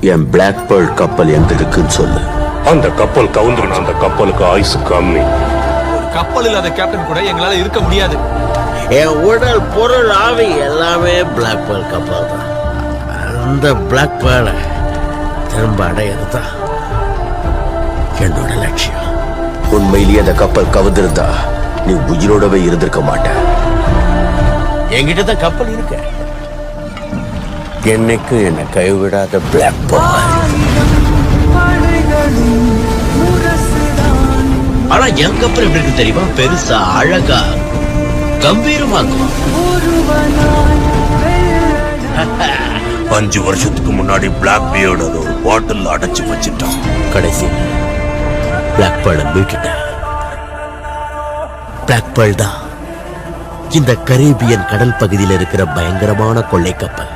என் black pearl கப்பல் எங்க இருக்குன்னு சொல்லு. அந்த கப்பல் கவுந்துருன்னு அந்த கப்பலுக்கு ஆயுசு கம்மி. கப்பல் இல்லாத கேப்டன் கூட எங்களால இருக்க முடியாது. என் உடல் பொருள் ஆவி எல்லாமே பிளாக் பேர்ல் கப்பல் தான். அந்த பிளாக் பேர்லை திரும்ப அடையிறதுதான் என்னோட லட்சியம். உண்மையிலேயே அந்த கப்பல் கவுந்திருந்தா நீ உயிரோடவே இருந்திருக்க மாட்ட. என்கிட்ட தான் கப்பல் இருக்க. என்னைக்கும் என்னை கைவிடாத பிளாக் பேர்ல். ஆனா என் கப்பல் எப்படி இருக்கு தெரியுமா? பெருசா, அழகா, கம்பீரமா இருக்கும். 5 வருஷத்துக்கு முன்னாடி பிளாக் பியர்ட் அதை ஒரு பாட்டில் அடைச்சு வச்சுட்டான். கடைசி பிளாக் பேர்லை மீட்டுட்டேன். பிளாக் பேர்ல் தான் இந்த கரீபியன் கடல் பகுதியில் இருக்கிற பயங்கரமான கொள்ளை கப்பல்.